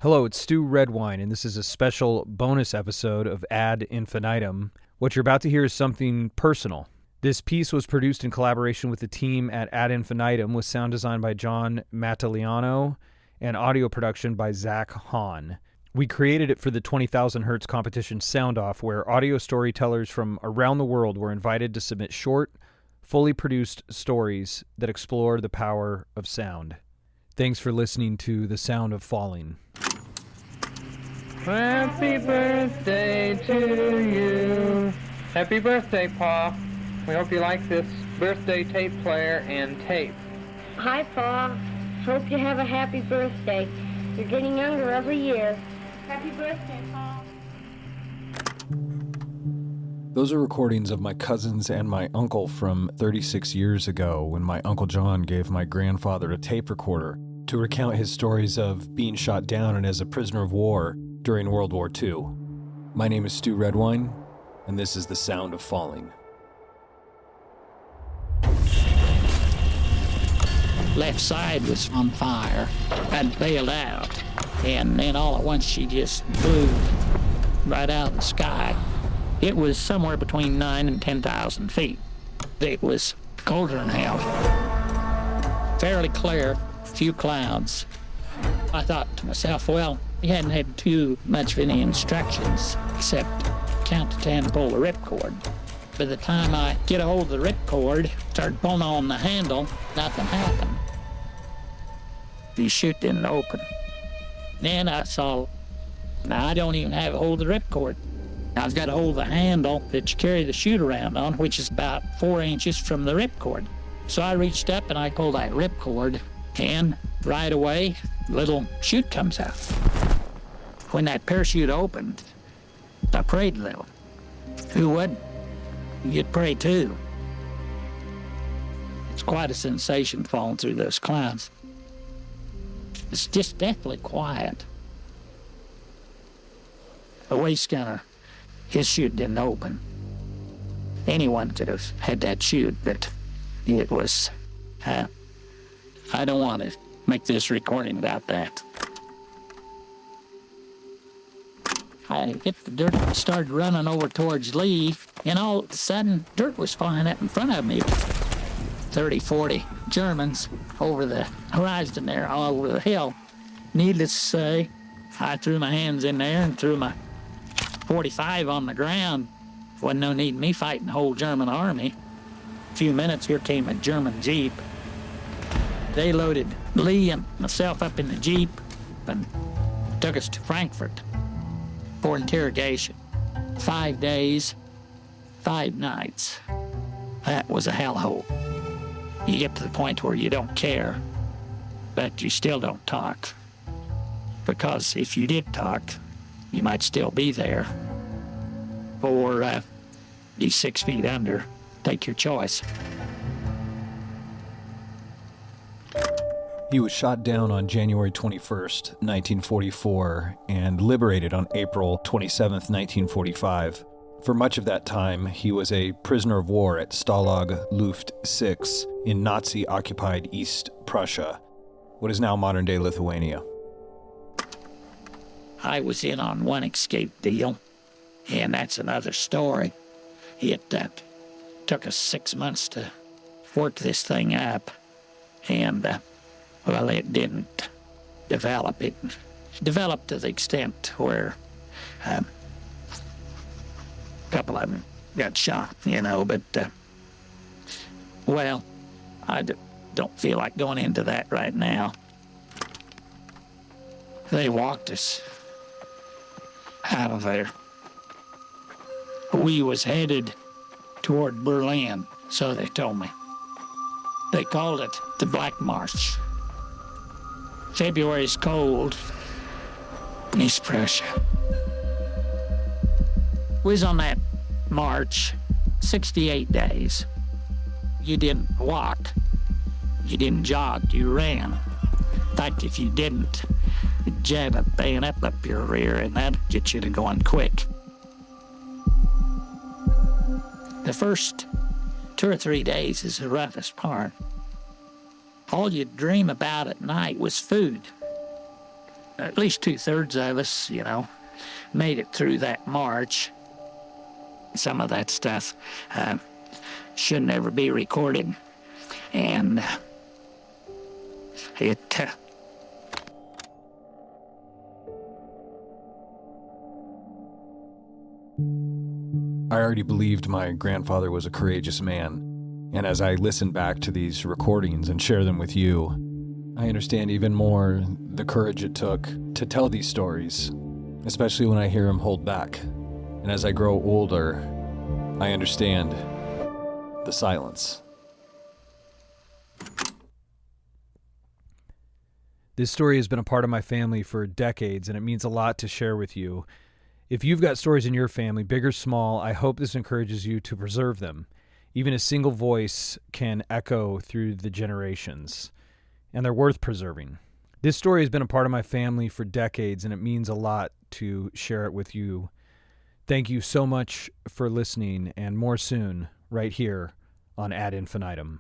Hello, it's Stu Redwine, and this is a special bonus episode of Ad Infinitum. What you're about to hear is something personal. This piece was produced in collaboration with the team at Ad Infinitum, with sound design by John Mattaliano and audio production by Zach Hahn. We created it for the 20,000 Hertz competition Sound-Off, where audio storytellers from around the world were invited to submit short, fully produced stories that explore the power of sound. Thanks for listening to The Sound of Falling. Happy birthday to you. Happy birthday, Pa. We hope you like this birthday tape player and tape. Hi, Pa. Hope you have a happy birthday. You're getting younger every year. Happy birthday, Pa. Those are recordings of my cousins and my uncle from 36 years ago, when my Uncle John gave my grandfather a tape recorder to recount his stories of being shot down and as a prisoner of war during World War II. My name is Stu Redwine, and this is The Sound of Falling. Left side was on fire. I'd bailed out, and then all at once she just blew right out of the sky. It was somewhere between 9,000 and 10,000 feet. It was colder than hell. Fairly clear, few clouds. I thought to myself, well, he hadn't had too much of any instructions except count to 10 and pull the ripcord. By the time I get a hold of the ripcord, start pulling on the handle, nothing happened. The chute didn't open. Then I saw, now I don't even have a hold of the ripcord. I've got a hold of the handle that you carry the chute around on, which is about 4 inches from the ripcord. So I reached up and I pulled that ripcord, and right away, little chute comes out. When that parachute opened, I prayed a little. Who wouldn't? You'd pray too. It's quite a sensation falling through those clouds. It's just deathly quiet. The waist gunner, his chute didn't open. Anyone could have had that chute, but it was, I don't want to make this recording about that. I hit the dirt and started running over towards Lee, and all of a sudden, dirt was flying up in front of me. 30, 40 Germans over the horizon there, all over the hill. Needless to say, I threw my hands in there and threw my 45 on the ground. Wasn't no need me fighting the whole German army. A few minutes, here came a German Jeep. They loaded Lee and myself up in the Jeep and took us to Frankfurt for interrogation. 5 days, 5 nights. That was a hellhole. You get to the point where you don't care, but you still don't talk. Because if you did talk, you might still be there. Or be 6 feet under. Take your choice. He was shot down on January 21st, 1944, and liberated on April 27th, 1945. For much of that time, he was a prisoner of war at Stalag Luft VI in Nazi-occupied East Prussia, what is now modern-day Lithuania. I was in on one escape deal, and that's another story. It took us 6 months to work this thing up, and well, it didn't develop. It developed to the extent where a couple of them got shot, but, well, I don't feel like going into that right now. They walked us out of there. We was headed toward Berlin, so they told me. They called it the Black March. February's cold in East Prussia. We was on that march 68 days. You didn't walk. You didn't jog. You ran. In fact, if you didn't, you'd jab a bayonet up your rear, and that'd get you to going quick. The first 2 or 3 days is the roughest part. All you'd dream about at night was food. at least 2/3 of us, made it through that march. Some of that stuff should never be recorded. And it... I already believed my grandfather was a courageous man, and as I listen back to these recordings and share them with you, I understand even more the courage it took to tell these stories, especially when I hear him hold back. And as I grow older, I understand the silence. This story has been a part of my family for decades, and it means a lot to share with you. If you've got stories in your family, big or small, I hope this encourages you to preserve them. Even a single voice can echo through the generations, and they're worth preserving. This story has been a part of my family for decades, and it means a lot to share it with you. Thank you so much for listening, and more soon, right here on Ad Infinitum.